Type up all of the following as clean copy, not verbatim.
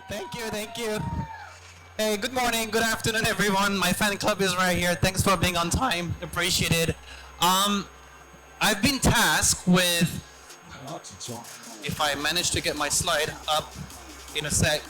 Thank you, thank you. Hey, good morning, good afternoon, everyone. My fan club is right here. Thanks for being on time. Appreciate it. Um, I've been tasked with, if I manage to get my slide up in a sec,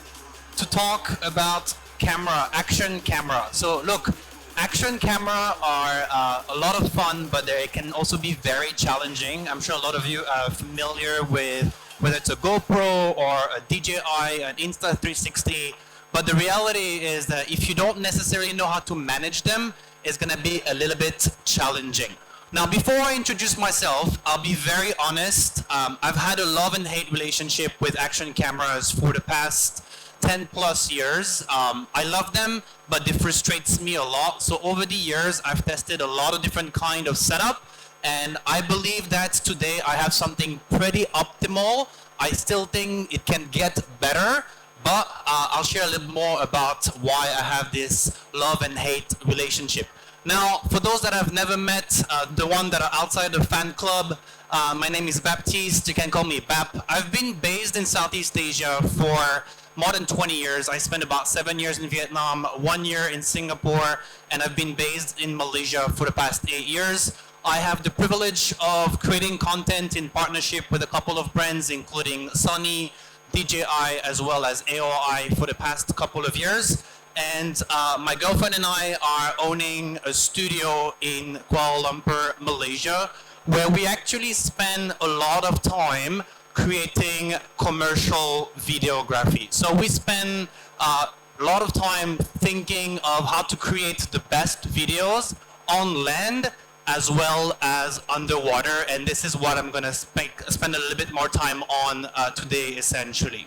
to talk about camera, action camera. So look, action camera are a lot of fun, but they can also be very challenging. I'm sure a lot of you are familiar with whether it's a GoPro or a DJI, an Insta360. But the reality is that if you don't necessarily know how to manage them, it's going to be a little bit challenging. Now, before I introduce myself, I'll be very honest. I've had a love and hate relationship with action cameras for the past 10 plus years. I love them, but they frustrates me a lot. So over the years, I've tested a lot of different kind of setup, and I believe that today I have something pretty optimal. I still think it can get better, but I'll share a little more about why I have this love and hate relationship. Now, for those that I've never met, the one that are outside the fan club, my name is Baptiste. You can call me Bap. I've been based in Southeast Asia for more than 20 years. I spent about 7 years in Vietnam, 1 year in Singapore, and I've been based in Malaysia for the past 8 years. I have the privilege of creating content in partnership with a couple of brands, including Sony, DJI, as well as AOI for the past couple of years. And my girlfriend and I are owning a studio in Kuala Lumpur, Malaysia, where we actually spend a lot of time creating commercial videography. So we spend a lot of time thinking of how to create the best videos on land as well as underwater, and this is what I'm going to spend a little bit more time on today, essentially.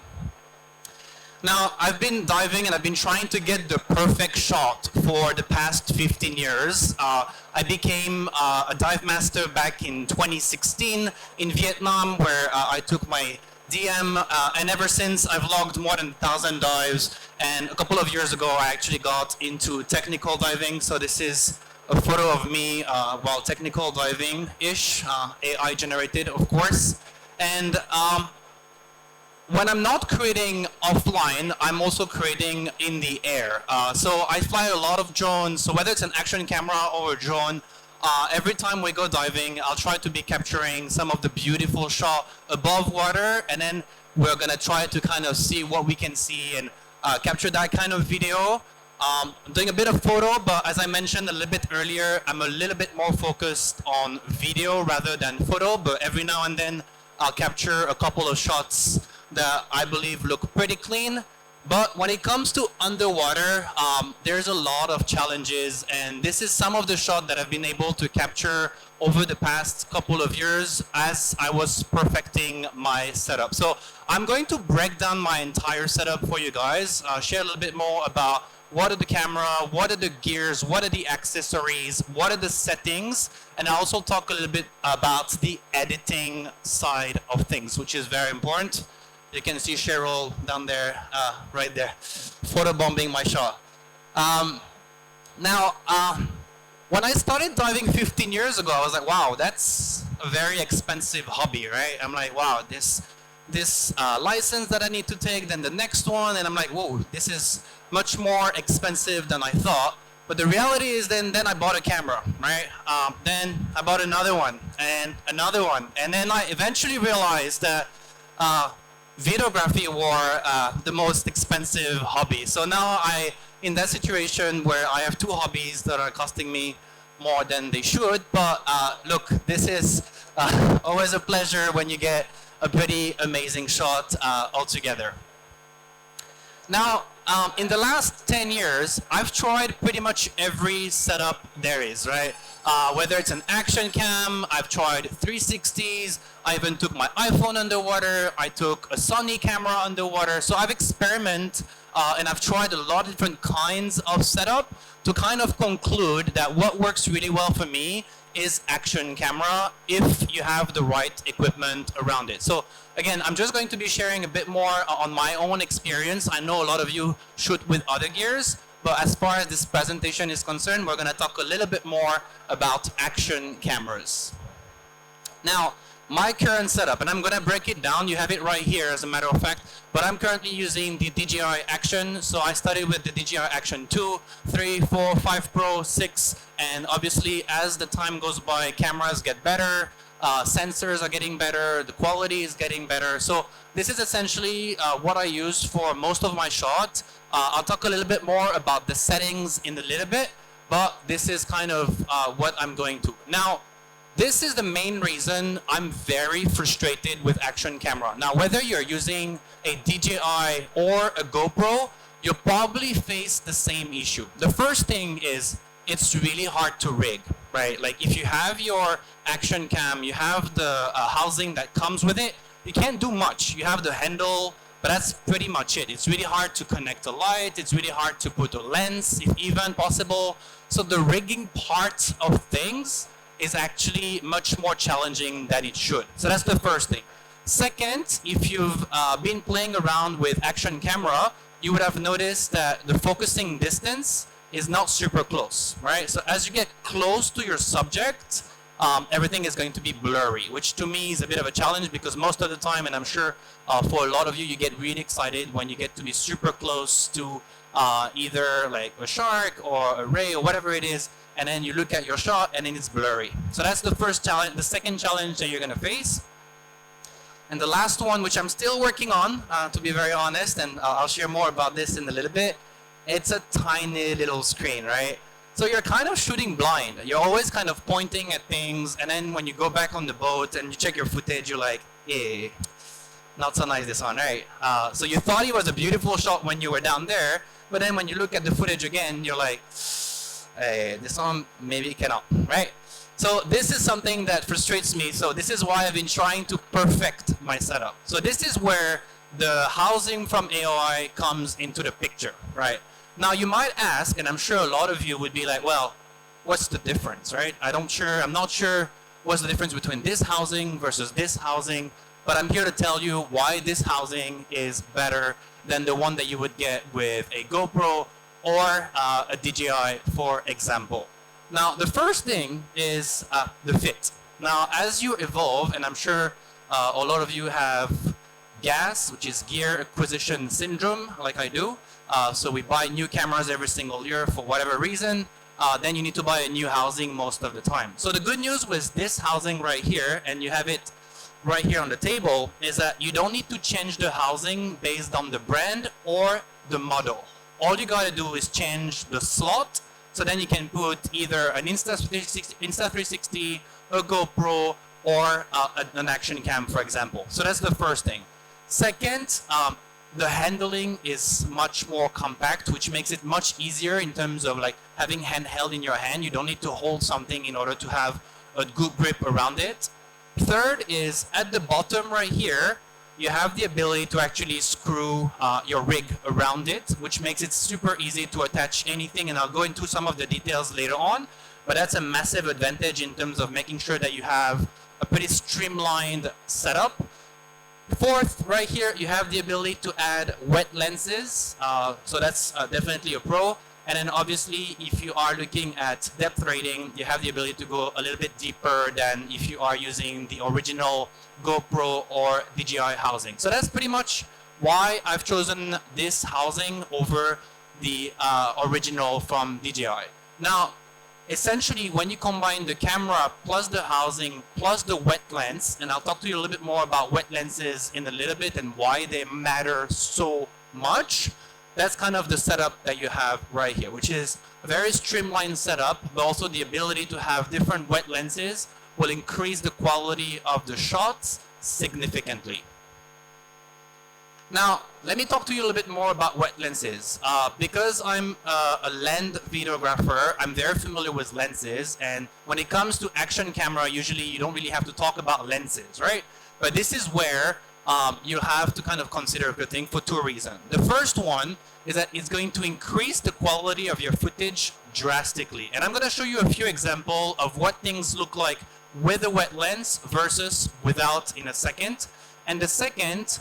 Now, I've been diving and I've been trying to get the perfect shot for the past 15 years. I became a dive master back in 2016 in Vietnam, where I took my DM, and ever since I've logged more than 1,000 dives, and a couple of years ago I actually got into technical diving. So this is a photo of me while technical diving-ish, AI generated, of course. And when I'm not creating offline, I'm also creating in the air. So I fly a lot of drones, so whether it's an action camera or a drone, every time we go diving, I'll try to be capturing some of the beautiful shot above water, and then we're gonna try to kind of see what we can see and capture that kind of video. I'm doing a bit of photo, but as I mentioned a little bit earlier, I'm a little bit more focused on video rather than photo, but every now and then I'll capture a couple of shots that I believe look pretty clean. But when it comes to underwater, there's a lot of challenges, and this is some of the shots that I've been able to capture over the past couple of years as I was perfecting my setup. So I'm going to break down my entire setup for you guys, share a little bit more about what are the camera, what are the gears, what are the accessories, what are the settings, and I also talk a little bit about the editing side of things, which is very important. You can see Cheryl down there, right there, photobombing my shot. Now, when I started diving 15 years ago, I was like, wow, that's a very expensive hobby, right? I'm like, wow, this license that I need to take, then the next one, and I'm like, whoa, this is much more expensive than I thought. But the reality is then I bought a camera, right? Then I bought another one, and then I eventually realized that videography were the most expensive hobby. So now in that situation where I have two hobbies that are costing me more than they should, but look, this is always a pleasure when you get a pretty amazing shot altogether. Now, in the last 10 years, I've tried pretty much every setup there is, right? Whether it's an action cam, I've tried 360s, I even took my iPhone underwater, I took a Sony camera underwater. So I've experimented and I've tried a lot of different kinds of setup to kind of conclude that what works really well for me is action camera if you have the right equipment around it. So again, I'm just going to be sharing a bit more on my own experience. I know a lot of you shoot with other gears, but as far as this presentation is concerned, we're going to talk a little bit more about action cameras. Now, my current setup, and I'm gonna break it down. You have it right here, as a matter of fact. But I'm currently using the DJI Action. So I started with the DJI Action 2, 3, 4, 5 Pro, 6, and obviously as the time goes by, cameras get better, sensors are getting better, the quality is getting better. So this is essentially what I use for most of my shots. I'll talk a little bit more about the settings in a little bit, but this is kind of what I'm going to. Now, this is the main reason I'm very frustrated with action camera. Now, whether you're using a DJI or a GoPro, you'll probably face the same issue. The first thing is it's really hard to rig, right? Like if you have your action cam, you have the housing that comes with it, you can't do much. You have the handle, but that's pretty much it. It's really hard to connect a light. It's really hard to put a lens, if even possible. So the rigging part of things is actually much more challenging than it should. So that's the first thing. Second, if you've been playing around with action camera, you would have noticed that the focusing distance is not super close, right? So as you get close to your subject, everything is going to be blurry, which to me is a bit of a challenge because most of the time, and I'm sure for a lot of you, you get really excited when you get to be super close to either like a shark or a ray or whatever it is, and then you look at your shot and then it's blurry. So that's the first challenge. The second challenge that you're gonna face. And the last one, which I'm still working on, to be very honest, and I'll share more about this in a little bit, it's a tiny little screen, right? So you're kind of shooting blind. You're always kind of pointing at things, and then when you go back on the boat and you check your footage, you're like, eh, not so nice this one, right? So you thought it was a beautiful shot when you were down there, but then when you look at the footage again, you're like, hey, this one maybe cannot, right? So this is something that frustrates me. So this is why I've been trying to perfect my setup. So this is where the housing from AOI comes into the picture, right? Now you might ask, and I'm sure a lot of you would be like, well, what's the difference, right? I'm not sure what's the difference between this housing versus this housing, but I'm here to tell you why this housing is better than the one that you would get with a GoPro or a DJI, for example. Now, the first thing is the fit. Now, as you evolve, and I'm sure a lot of you have GAS, which is Gear Acquisition Syndrome, like I do. So we buy new cameras every single year for whatever reason. Then you need to buy a new housing most of the time. So the good news with this housing right here, and you have it right here on the table, is that you don't need to change the housing based on the brand or the model. All you gotta do is change the slot, so then you can put either an Insta360, a GoPro, or an action cam, for example. So that's the first thing. Second, the handling is much more compact, which makes it much easier in terms of like having handheld in your hand. You don't need to hold something in order to have a good grip around it. Third is at the bottom right here, you have the ability to actually screw your rig around it, which makes it super easy to attach anything, and I'll go into some of the details later on, but that's a massive advantage in terms of making sure that you have a pretty streamlined setup. Fourth, right here, you have the ability to add wet lenses, so that's definitely a pro. And then obviously, if you are looking at depth rating, you have the ability to go a little bit deeper than if you are using the original GoPro or DJI housing. So that's pretty much why I've chosen this housing over the original from DJI. Now, essentially, when you combine the camera plus the housing plus the wet lens, and I'll talk to you a little bit more about wet lenses in a little bit and why they matter so much, that's kind of the setup that you have right here, which is a very streamlined setup, but also the ability to have different wet lenses will increase the quality of the shots significantly. Now, let me talk to you a little bit more about wet lenses. Because I'm a land videographer, I'm very familiar with lenses, and when it comes to action camera, usually you don't really have to talk about lenses, right? But this is where you have to kind of consider a good thing for two reasons. The first one is that it's going to increase the quality of your footage drastically. And I'm going to show you a few examples of what things look like with a wet lens versus without in a second. And the second,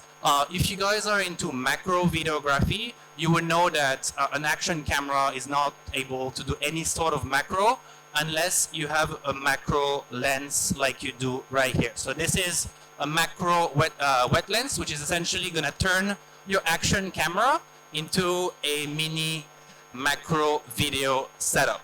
if you guys are into macro videography, you would know that an action camera is not able to do any sort of macro, unless you have a macro lens like you do right here. So this is a macro wet lens, which is essentially going to turn your action camera into a mini macro video setup.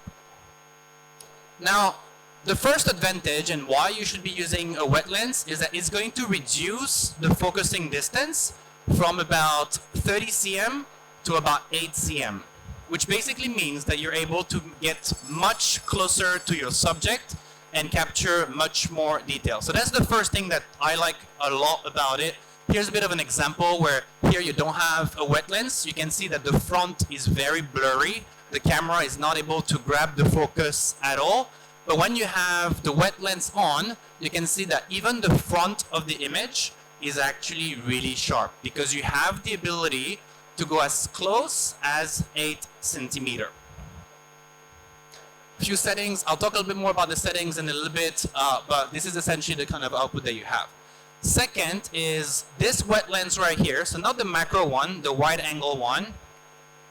Now, the first advantage and why you should be using a wet lens is that it's going to reduce the focusing distance from about 30 cm to about 8 cm, which basically means that you're able to get much closer to your subject and capture much more detail. So that's the first thing that I like a lot about it. Here's a bit of an example where here you don't have a wet lens. You can see that the front is very blurry. The camera is not able to grab the focus at all. But when you have the wet lens on, you can see that even the front of the image is actually really sharp because you have the ability to go as close as 8 centimeter. Few settings. I'll talk a little bit more about the settings in a little bit, but this is essentially the kind of output that you have. Second is this wet lens right here. So not the macro one, the wide angle one,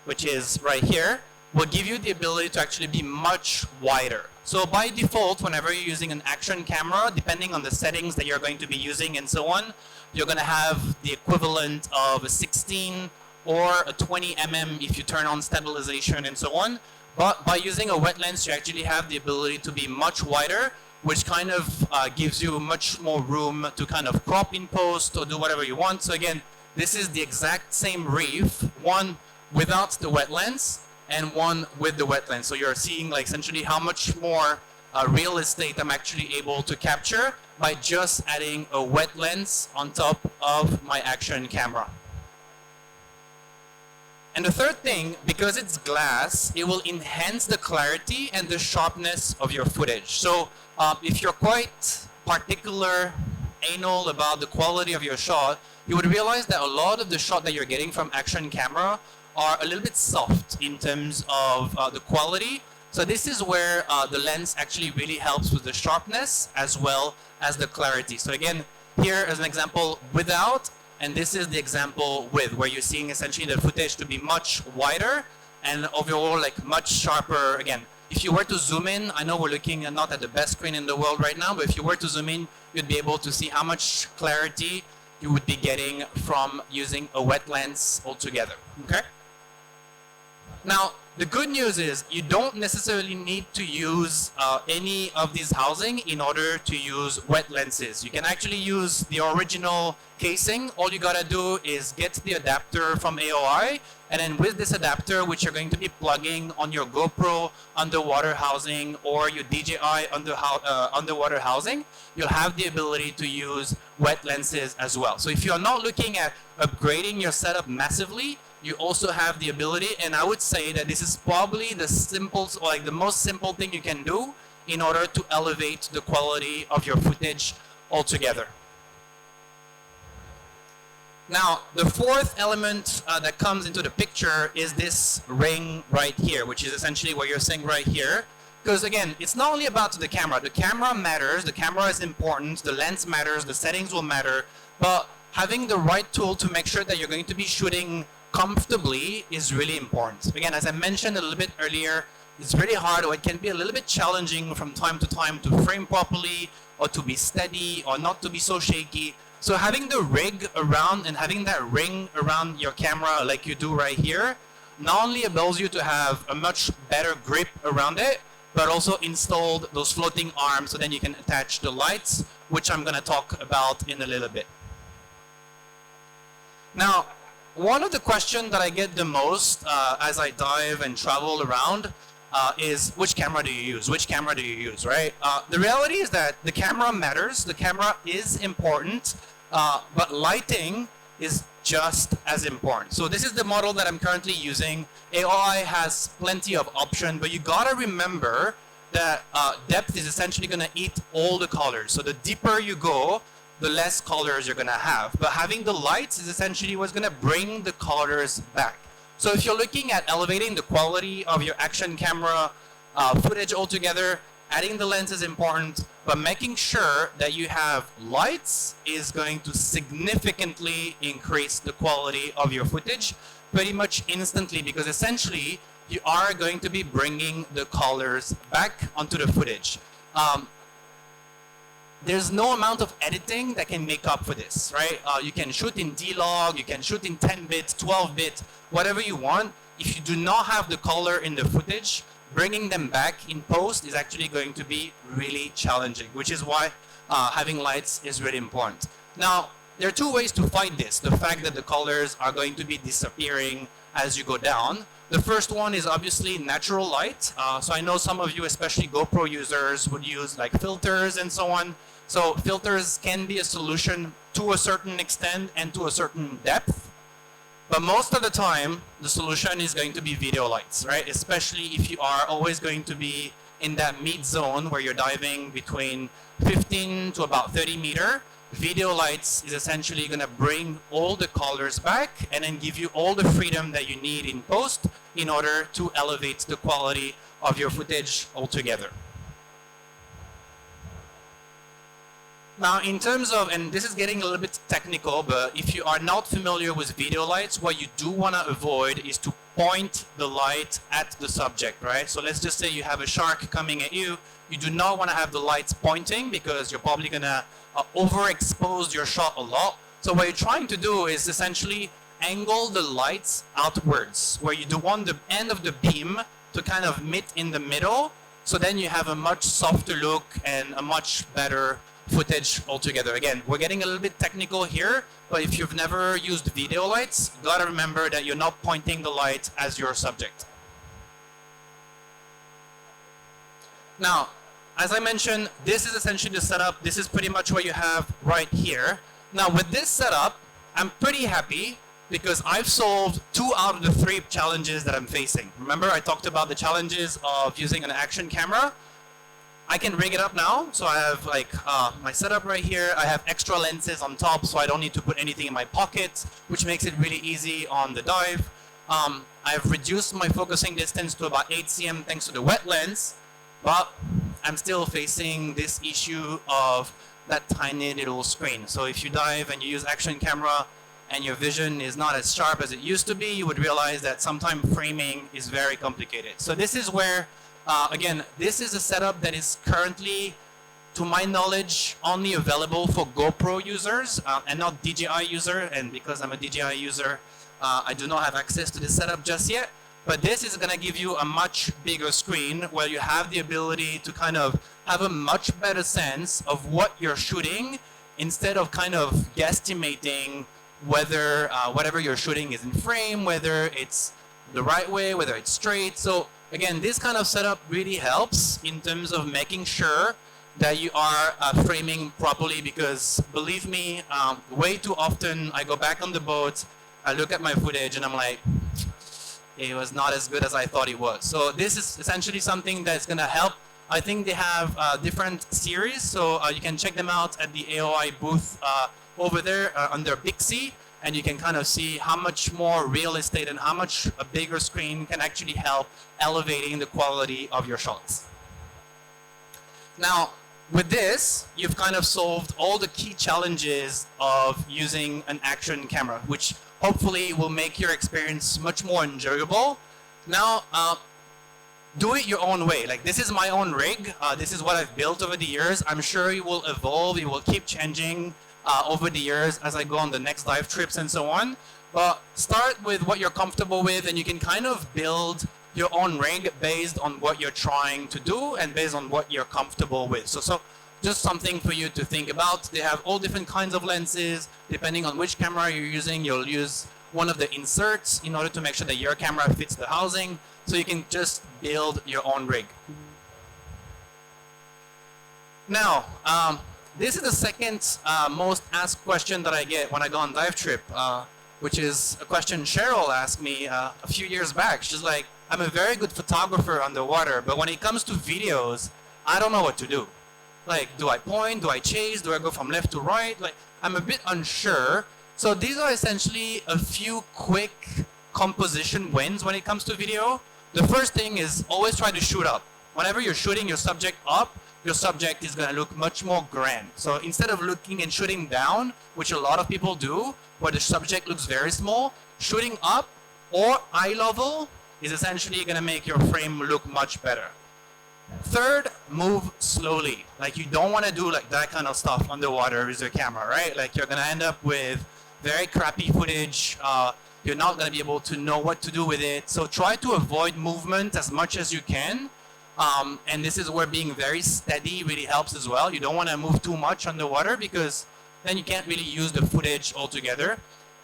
which is right here, will give you the ability to actually be much wider. So by default, whenever you're using an action camera, depending on the settings that you're going to be using and so on, you're going to have the equivalent of a 16 or a 20 mm if you turn on stabilization and so on. But by using a wet lens, you actually have the ability to be much wider, which kind of gives you much more room to kind of crop in post or do whatever you want. So again, this is the exact same reef, one without the wet lens and one with the wet lens. So you're seeing like essentially how much more real estate I'm actually able to capture by just adding a wet lens on top of my action camera. And the third thing, because it's glass, it will enhance the clarity and the sharpness of your footage. So if you're quite particular, anal about the quality of your shot, you would realize that a lot of the shot that you're getting from action camera are a little bit soft in terms of the quality. So this is where the lens actually really helps with the sharpness as well as the clarity. So again, here as an example without, and this is the example with, where you're seeing essentially the footage to be much wider and overall like much sharper. Again, if you were to zoom in, I know we're looking not at the best screen in the world right now, but if you were to zoom in, you'd be able to see how much clarity you would be getting from using a wet lens altogether, okay? Now, the good news is you don't necessarily need to use any of these housing in order to use wet lenses. You can actually use the original casing. All you gotta do is get the adapter from AOI, and then with this adapter, which you're going to be plugging on your GoPro underwater housing or your DJI underwater housing, you'll have the ability to use wet lenses as well. So if you're not looking at upgrading your setup massively, you also have the ability, and I would say that this is probably the simplest, or like the most simple thing you can do in order to elevate the quality of your footage altogether. Now, the fourth element that comes into the picture is this ring right here, which is essentially what you're seeing right here. Because again, it's not only about the camera. The camera matters, the camera is important, the lens matters, the settings will matter, but having the right tool to make sure that you're going to be shooting comfortably is really important. Again, as I mentioned a little bit earlier, it's really hard, or it can be a little bit challenging from time to time to frame properly or to be steady or not to be so shaky. So having the rig around and having that ring around your camera like you do right here not only allows you to have a much better grip around it, but also installed those floating arms so then you can attach the lights, which I'm going to talk about in a little bit. Now, one of the questions that I get the most as I dive and travel around is which camera do you use? Which camera do you use, right? The reality is that the camera matters, the camera is important, but lighting is just as important. So this is the model that I'm currently using. AOI has plenty of options, but you gotta remember that depth is essentially gonna eat all the colors. So the deeper you go, the less colors you're gonna have. But having the lights is essentially what's gonna bring the colors back. So if you're looking at elevating the quality of your action camera footage altogether, adding the lens is important, but making sure that you have lights is going to significantly increase the quality of your footage pretty much instantly, because essentially you are going to be bringing the colors back onto the footage. There's no amount of editing that can make up for this, right? You can shoot in D-Log, you can shoot in 10-bit, 12-bit, whatever you want. If you do not have the color in the footage, bringing them back in post is actually going to be really challenging, which is why having lights is really important. Now, there are two ways to fight this. The fact that the colors are going to be disappearing as you go down. The first one is obviously natural light. So I know some of you, especially GoPro users, would use like filters and so on. So filters can be a solution to a certain extent and to a certain depth. But most of the time, the solution is going to be video lights, right? Especially if you are always going to be in that mid zone where you're diving between 15 to about 30 meter. Video lights is essentially going to bring all the colors back and then give you all the freedom that you need in post in order to elevate the quality of your footage altogether. Now, in terms of, and this is getting a little bit technical, but if you are not familiar with video lights, what you do want to avoid is to point the light at the subject, right? So let's just say you have a shark coming at you. You do not want to have the lights pointing because you're probably going to overexpose your shot a lot. So what you're trying to do is essentially angle the lights outwards, where you do want the end of the beam to kind of meet in the middle. So then you have a much softer look and a much better footage altogether. Again, we're getting a little bit technical here, but if you've never used video lights, you gotta remember that you're not pointing the light as your subject. Now, as I mentioned, this is essentially the setup. This is pretty much what you have right here. Now, with this setup, I'm pretty happy because I've solved 2 out of the 3 challenges that I'm facing. Remember, I talked about the challenges of using an action camera. I can rig it up now, so I have like my setup right here. I have extra lenses on top, so I don't need to put anything in my pocket, which makes it really easy on the dive. I've reduced my focusing distance to about 8 cm thanks to the wet lens, but I'm still facing this issue of that tiny little screen. So if you dive and you use action camera and your vision is not as sharp as it used to be, you would realize that sometimes framing is very complicated. So this is where again, this is a setup that is currently, to my knowledge, only available for GoPro users and not DJI user. And because I'm a DJI user, I do not have access to this setup just yet. But this is going to give you a much bigger screen where you have the ability to kind of have a much better sense of what you're shooting instead of kind of guesstimating whether whatever you're shooting is in frame, whether it's the right way, whether it's straight. So again, this kind of setup really helps in terms of making sure that you are framing properly, because believe me, way too often I go back on the boat, I look at my footage and I'm like, it was not as good as I thought it was. So this is essentially something that's going to help. I think they have different series, so you can check them out at the AOI booth over there under Big C. And you can kind of see how much more real estate and how much a bigger screen can actually help elevating the quality of your shots. Now, with this, you've kind of solved all the key challenges of using an action camera, which hopefully will make your experience much more enjoyable. Now, do it your own way. Like, this is my own rig. This is what I've built over the years. I'm sure it will evolve. It will keep changing over the years as I go on the next dive trips and so on. But start with what you're comfortable with, and you can kind of build your own rig based on what you're trying to do and based on what you're comfortable with. So just something for you to think about. They have all different kinds of lenses. Depending on which camera you're using, you'll use one of the inserts in order to make sure that your camera fits the housing. So you can just build your own rig. Now, this is the second most asked question that I get when I go on dive trip, which is a question Cheryl asked me a few years back. She's like, I'm a very good photographer underwater, but when it comes to videos, I don't know what to do. Like, do I point? Do I chase? Do I go from left to right? Like, I'm a bit unsure. So these are essentially a few quick composition wins when it comes to video. The first thing is always try to shoot up. Whenever you're shooting your subject up, your subject is going to look much more grand. So instead of looking and shooting down, which a lot of people do, where the subject looks very small, shooting up or eye level is essentially going to make your frame look much better. Third, move slowly. Like, you don't want to do like that kind of stuff underwater with your camera, right? Like, you're going to end up with very crappy footage. You're not going to be able to know what to do with it. So try to avoid movement as much as you can. And this is where being very steady really helps as well. You don't want to move too much underwater because then you can't really use the footage altogether.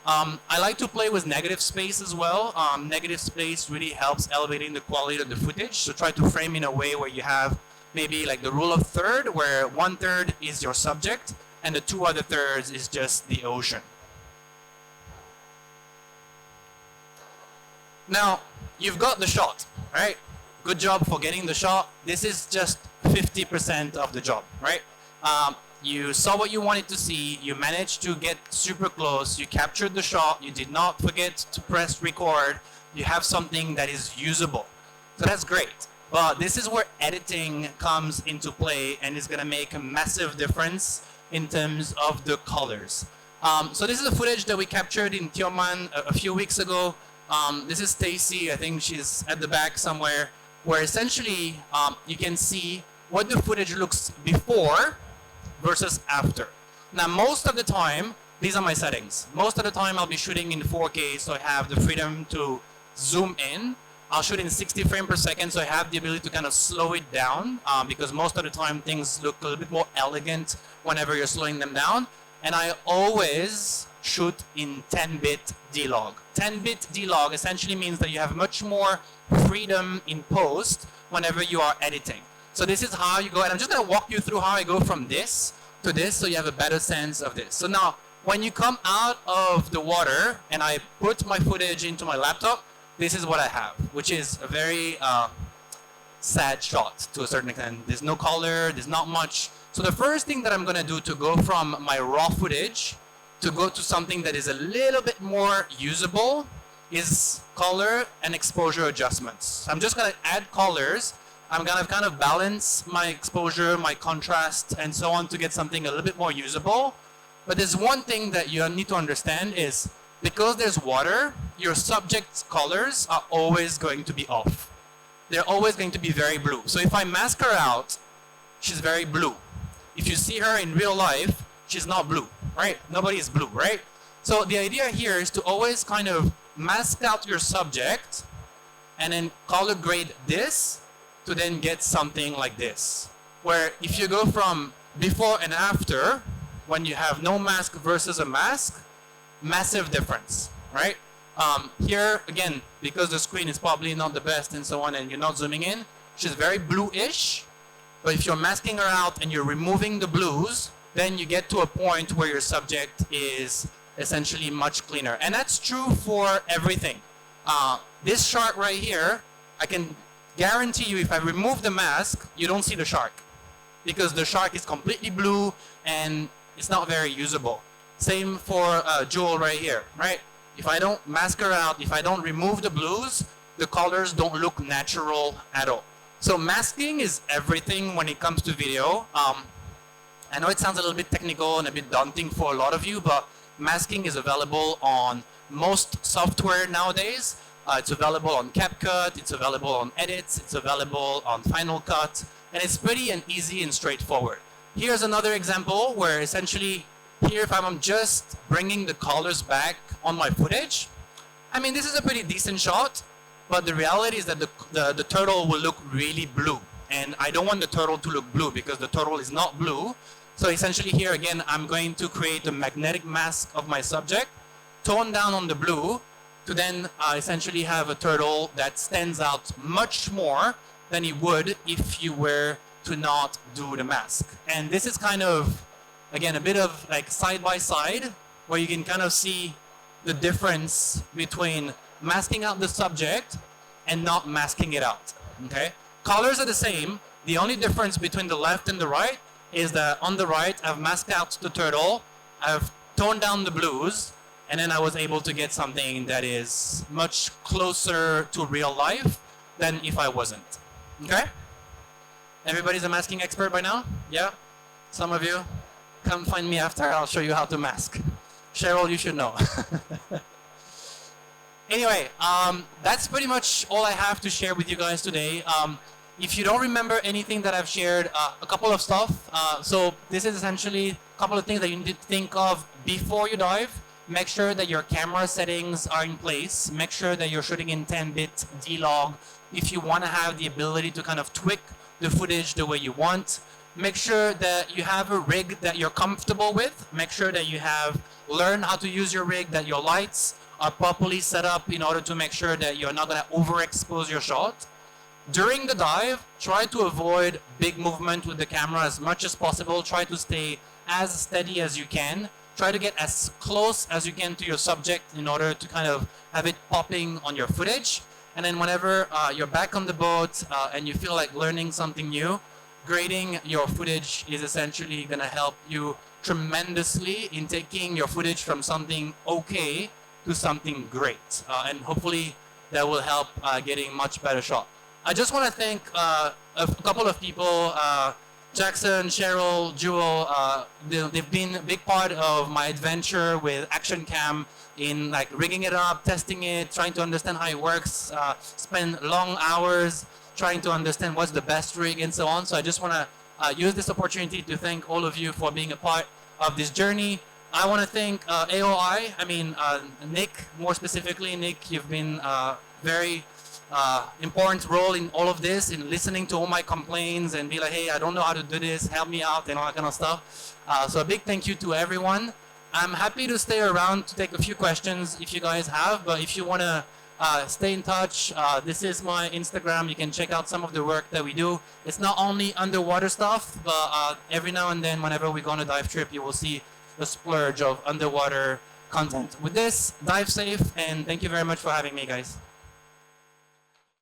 I like to play with negative space as well. Negative space really helps elevating the quality of the footage. So try to frame in a way where you have maybe like the rule of third, where 1/3 is your subject and the 2 other thirds is just the ocean. Now, you've got the shot, right? Good job for getting the shot. This is just 50% of the job, right? You saw what you wanted to see, you managed to get super close, you captured the shot, you did not forget to press record, you have something that is usable. So that's great. But this is where editing comes into play and is gonna make a massive difference in terms of the colors. So this is the footage that we captured in Tioman a few weeks ago. This is Stacy, I think she's at the back somewhere, where essentially you can see what the footage looks before versus after. Now, most of the time, these are my settings. Most of the time, I'll be shooting in 4K, so I have the freedom to zoom in. I'll shoot in 60 frames per second, so I have the ability to kind of slow it down, because most of the time, things look a little bit more elegant whenever you're slowing them down. And I always shoot in 10-bit D-Log. 10-bit D-Log essentially means that you have much more freedom in post whenever you are editing. So this is how you go, and I'm just going to walk you through how I go from this to this so you have a better sense of this. So now, when you come out of the water and I put my footage into my laptop, this is what I have, which is a very sad shot to a certain extent. There's no color, there's not much. So the first thing that I'm going to do to go from my raw footage to go to something that is a little bit more usable is color and exposure adjustments. I'm just going to add colors. I'm going to kind of balance my exposure, my contrast, and so on to get something a little bit more usable. But there's one thing that you need to understand is because there's water, your subject's colors are always going to be off. They're always going to be very blue. So if I mask her out, she's very blue. If you see her in real life, she's not blue, right? Nobody is blue, right? So the idea here is to always kind of mask out your subject and then color grade this to then get something like this. Where if you go from before and after, when you have no mask versus a mask, massive difference, right? Here, again, because the screen is probably not the best and so on, and you're not zooming in, she's very bluish. But if you're masking her out and you're removing the blues, then you get to a point where your subject is essentially much cleaner. And that's true for everything. This shark right here, I can guarantee you if I remove the mask, you don't see the shark. Because the shark is completely blue and it's not very usable. Same for Jewel right here, right? If I don't mask her out, if I don't remove the blues, the colors don't look natural at all. So masking is everything when it comes to video. I know it sounds a little bit technical and a bit daunting for a lot of you, but masking is available on most software nowadays. It's available on CapCut, it's available on Edits, it's available on Final Cut, and it's pretty easy and straightforward. Here's another example where essentially here if I'm just bringing the colors back on my footage, I mean this is a pretty decent shot, but the reality is that the turtle will look really blue. And I don't want the turtle to look blue because the turtle is not blue. So essentially here again, I'm going to create a magnetic mask of my subject, tone down on the blue, to then essentially have a turtle that stands out much more than it would if you were to not do the mask. And this is kind of, again, a bit of like side by side, where you can kind of see the difference between masking out the subject and not masking it out, okay? Colors are the same. The only difference between the left and the right is that on the right, I've masked out the turtle, I've toned down the blues, and then I was able to get something that is much closer to real life than if I wasn't, okay? Everybody's a masking expert by now? Yeah? Some of you? Come find me after, I'll show you how to mask. Cheryl, you should know. Anyway, that's pretty much all I have to share with you guys today. If you don't remember anything that I've shared, a couple of stuff. So this is essentially a couple of things that you need to think of before you dive. Make sure that your camera settings are in place. Make sure that you're shooting in 10-bit D-Log if you want to have the ability to kind of tweak the footage the way you want. Make sure that you have a rig that you're comfortable with. Make sure that you have learned how to use your rig, that your lights are properly set up in order to make sure that you're not going to overexpose your shot. During the dive, try to avoid big movement with the camera as much as possible. Try to stay as steady as you can. Try to get as close as you can to your subject in order to kind of have it popping on your footage. And then whenever you're back on the boat and you feel like learning something new, grading your footage is essentially going to help you tremendously in taking your footage from something okay to something great. And hopefully that will help getting much better shot. I just want to thank a couple of people, Jackson, Cheryl, Jewel. They've been a big part of my adventure with Action Cam in like rigging it up, testing it, trying to understand how it works, spend long hours trying to understand what's the best rig and so on. So I just want to use this opportunity to thank all of you for being a part of this journey. I want to thank AOI, Nick, more specifically. Nick, you've been very important role in all of this, in listening to all my complaints and be like, hey, I don't know how to do this, help me out, and all that kind of stuff. So a big thank you to everyone. I'm happy to stay around to take a few questions if you guys have, but if you want to stay in touch, this is my Instagram. You can check out some of the work that we do. It's not only underwater stuff, but every now and then, whenever we go on a dive trip, you will see the splurge of underwater content. With this, dive safe, and thank you very much for having me, guys.